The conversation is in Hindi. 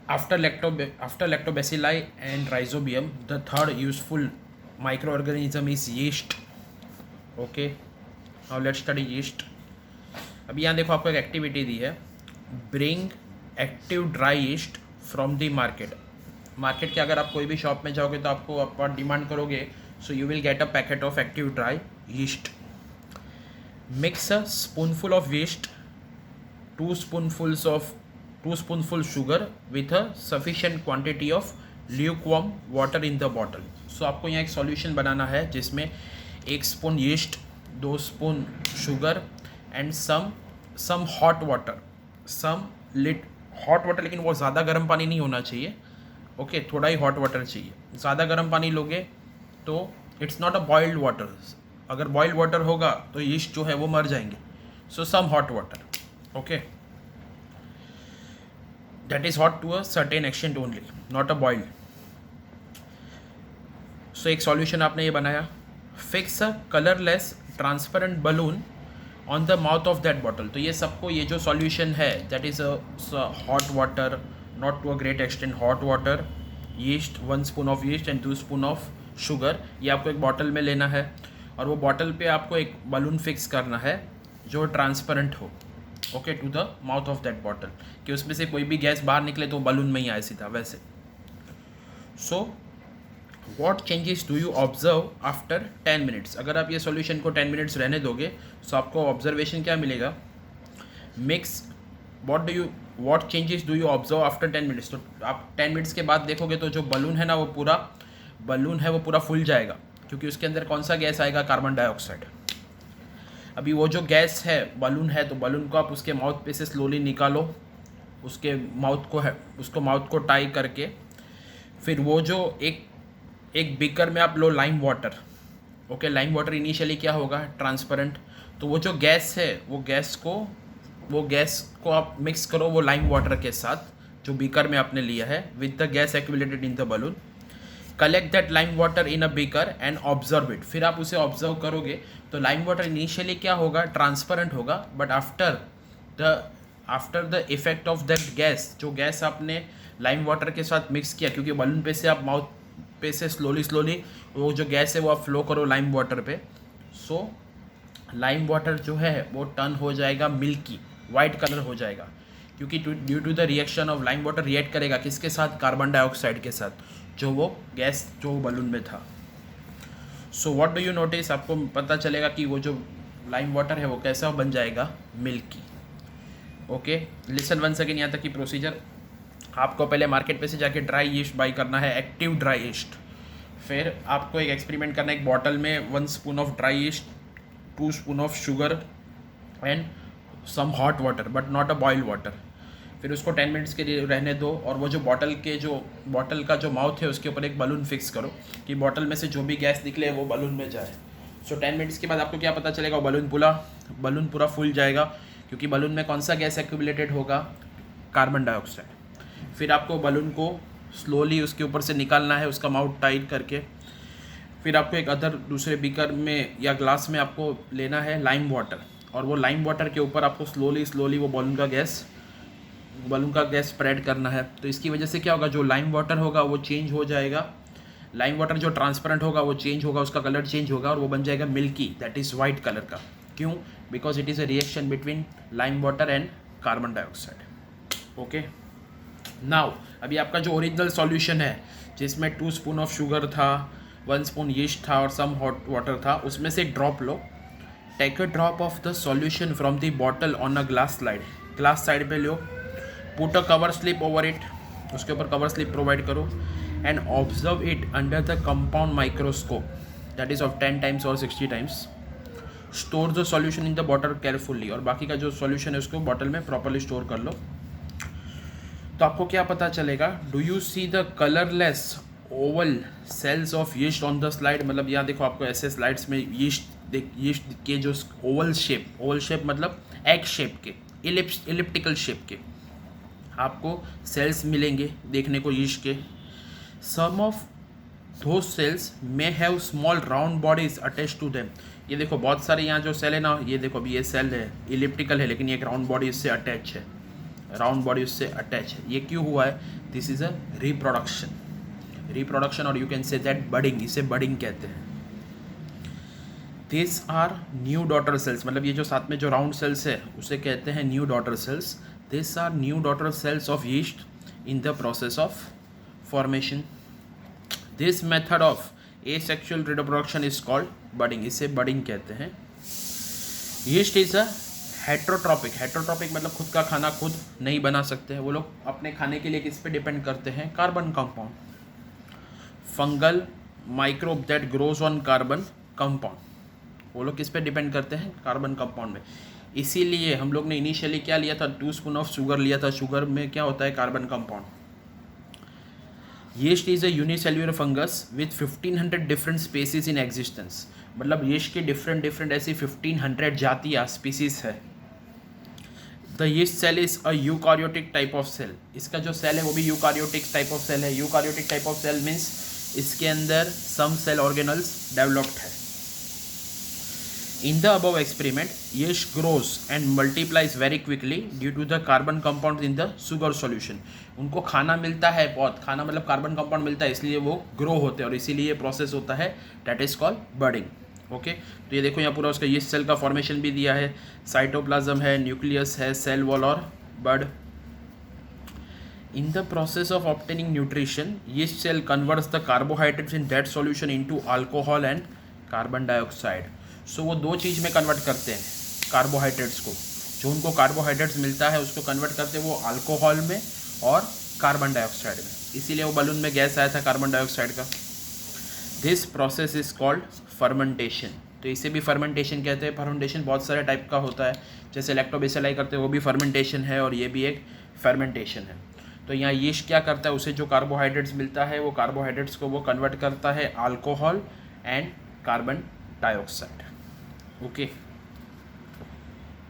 After lactobacilli and rhizobium, the third useful microorganism is yeast. Okay, now let's study yeast. अभी यहाँ देखो आपको एक एक्टिविटी दी है, bring active dry east from the market के अगर आप कोई भी शॉप में जाओगे तो आपको आप डिमांड करोगे, so you will get a packet of active dry east. Mix a spoonful of yeast, 2 spoonfuls sugar with a sufficient quantity of lukewarm water in the bottle. So आपको यहाँ एक सॉल्यूशन बनाना है जिसमें 1 spoon yeast, 2 spoon sugar and some hot water, hot water, लेकिन वो ज़्यादा गर्म पानी नहीं होना चाहिए. ओके, थोड़ा ही हॉट वाटर चाहिए. ज़्यादा गर्म पानी लोगे तो it's not a boiled water. अगर बॉइल्ड वाटर होगा तो यीस्ट जो है वो मर जाएंगे. So some hot water. Okay, that is hot to a certain extent only, not a boiled. So एक सॉल्यूशन आपने ये बनाया. Fix a colourless transparent balloon on the mouth of that bottle. तो ये सबको, ये जो सॉल्यूशन है that is hot water, not to a great extent hot water, yeast, 1 spoon of yeast and 2 spoon of sugar. ये आपको एक बॉटल में लेना है और वो बॉटल पे आपको एक बलून फिक्स करना है जो ट्रांसपेरेंट हो. Okay, to the mouth of that bottle, कि उसमें से कोई भी गैस बाहर निकले तो बलून में ही आए सीधा वैसे. So what changes do you observe after 10 minutes. अगर आप ये सॉल्यूशन को 10 मिनट्स रहने दोगे तो आपको ऑब्जर्वेशन क्या मिलेगा. Mix what changes do you observe after 10 minutes. तो आप 10 मिनट्स के बाद देखोगे तो जो बलून है ना, वो पूरा फूल जाएगा, क्योंकि उसके अंदर कौन सा गैस आएगा, कार्बन डाइऑक्साइड. अभी वो जो गैस है, बलून है, तो बलून को आप उसके माउथ पे से स्लोली निकालो, उसके माउथ को टाई करके. फिर वो जो एक बीकर में आप लो lime water. Okay, lime water initially क्या होगा, ट्रांसपेरेंट. तो वो जो गैस है, वो गैस को आप मिक्स करो वो लाइम वाटर के साथ जो बीकर में आपने लिया है, with the gas accumulated in the balloon. Collect that lime water in a beaker and observe it. फिर आप उसे ऑब्जर्व करोगे तो लाइम वाटर इनिशियली क्या होगा, ट्रांसपेरेंट होगा, but after the effect of that gas, जो गैस आपने लाइम वाटर के साथ मिक्स किया, क्योंकि बलून पे से आप माउथ पे से स्लोली वो जो गैस है वो आप फ्लो करो लाइम वाटर पे. सो लाइम वाटर जो है वो टर्न हो जाएगा मिल्की, वाइट कलर हो जाएगा, क्योंकि due to the reaction of lime water react करेगा किसके साथ, कार्बन डाइऑक्साइड के साथ, जो वो गैस जो बलून में था. So what do you notice, आपको पता चलेगा कि वो जो लाइम वाटर है वो कैसा बन जाएगा, milky. Okay, listen once again. यहाँ तक की प्रोसीजर, आपको पहले मार्केट पे से जाके ड्राई यीस्ट बाई करना है, एक्टिव ड्राई यीस्ट. फिर आपको एक एक्सपेरिमेंट करना है, एक बॉटल में 1 spoon of dry yeast, 2 spoon of sugar and some hot water, but not a boiled water. फिर उसको 10 मिनट्स के लिए रहने दो, और वो जो बॉटल का जो माउथ है उसके ऊपर एक बलून फिक्स करो कि बॉटल में से जो भी गैस निकले वो बलून में जाए. सो 10 मिनट्स के बाद आपको क्या पता चलेगा, वो बलून पूरा फूल जाएगा, क्योंकि बलून में कौन सा गैस एक्यूमुलेटेड होगा, कार्बन डाइऑक्साइड. फिर आपको बलून को स्लोली उसके ऊपर से निकालना है, उसका माउथ टाइट करके. फिर आपको एक दूसरे बीकर में या ग्लास में आपको लेना है लाइम वाटर, और वो लाइम वाटर के ऊपर आपको स्लोली वो बलून का गैस स्प्रेड करना है. तो इसकी वजह से क्या होगा, जो लाइम वाटर होगा वो चेंज हो जाएगा. लाइम वाटर जो ट्रांसपेरेंट होगा वो चेंज होगा, उसका कलर चेंज होगा और वो बन जाएगा milky, that is white colour का. क्यों, because it is a reaction between lime water and carbon dioxide. Okay, now अभी आपका जो ओरिजिनल सॉल्यूशन है, जिसमें 2 स्पून ऑफ शुगर था, 1 स्पून यीस्ट था और सम हॉट वाटर था, उसमें से ड्रॉप लो. Take a drop of the solution from the bottle on a glass slide पे लो. Put a cover slip over it, उसके ऊपर कवर स्लिप प्रोवाइड करो, and observe it under the compound microscope, that is of 10 times और 60 times. Store the solution in the bottle carefully, और बाकी का जो सॉल्यूशन है उसको बॉटल में प्रॉपरली स्टोर कर लो. तो आपको क्या पता चलेगा, do you see the colourless oval cells of yeast on the slide. मतलब यहाँ देखो, आपको ऐसे स्लाइड्स में यीस्ट के जो ओवल शेप मतलब एग शेप के, इलिप्टिकल शेप के आपको सेल्स मिलेंगे देखने को यीस्ट के. Some of those cells may have small round bodies attach to them. ये देखो बहुत सारे यहाँ जो सेल है ना, ये देखो अभी ये सेल है, इलिप्टिकल है, लेकिन ये एक राउंड बॉडी इससे अटैच है. राउंड बॉडी उससे अटैच है। ये क्यों हुआ है? दिस इज़ अ रिप्रोडक्शन और you can say that budding, इसे बडिंग कहते हैं। This are new daughter cells, मतलब ये जो साथ में जो राउंड सेल्स है उसे कहते हैं new daughter cells. This are new daughter cells of yeast in the process of formation. This method of asexual reproduction is called budding, इसे बडिंग कहते हैं। यीस्ट इज अ हेट्रोट्रॉपिक मतलब खुद का खाना खुद नहीं बना सकते हैं वो लोग। अपने खाने के लिए किस पे डिपेंड करते हैं? Carbon compound. Fungal microbe that grows on carbon compound, वो लोग किस पे डिपेंड करते हैं? कार्बन कंपाउंड में। इसीलिए हम लोग ने इनिशियली क्या लिया था? 2 स्पून ऑफ शुगर लिया था। शुगर में क्या होता है? Carbon compound. Yeast is a unicellular fungus with 1500 different species in existence, मतलब यीस्ट की डिफरेंट ऐसी 1500 जातियाँ स्पीसीज है। The yeast cell is a eukaryotic type of cell, इसका जो सेल है वो भी यूकारियोटिक टाइप ऑफ सेल है। Eukaryotic type of cell means इसके अंदर सम सेल ऑर्गेनल्स डेवलप्ड है। In the above experiment, yeast grows and multiplies very quickly due to the carbon compounds in the sugar solution. उनको खाना मिलता है बहुत, खाना मतलब कार्बन कंपाउंड मिलता है, इसलिए वो ग्रो होते हैं और इसीलिए ये प्रोसेस होता है that is called budding. Okay, तो ये देखो यहाँ पूरा उसका यीस्ट सेल का फॉर्मेशन भी दिया है। साइटोप्लाज्म है, न्यूक्लियस है, सेल वॉल और बड। In the process of obtaining nutrition, yeast cell converts the carbohydrates in that solution into alcohol and carbon dioxide. सो वो दो चीज़ में कन्वर्ट करते हैं कार्बोहाइड्रेट्स को, जो उनको कार्बोहाइड्रेट्स मिलता है उसको कन्वर्ट करते हैं वो अल्कोहल में और कार्बन डाइऑक्साइड में। इसीलिए वो बलून में गैस आया था कार्बन डाइऑक्साइड का। This process is called fermentation, तो इसे भी फर्मेंटेशन कहते हैं। फर्मेंटेशन बहुत सारे टाइप का होता है, जैसे लैक्टोबेसिलाई करते हैं वो भी फर्मेंटेशन है और ये भी एक फर्मेंटेशन है। तो यहाँ यीस्ट क्या करता है? उसे जो कार्बोहाइड्रेट्स मिलता है वो कार्बोहाइड्रेट्स को वो कन्वर्ट करता है alcohol and carbon dioxide. Okay.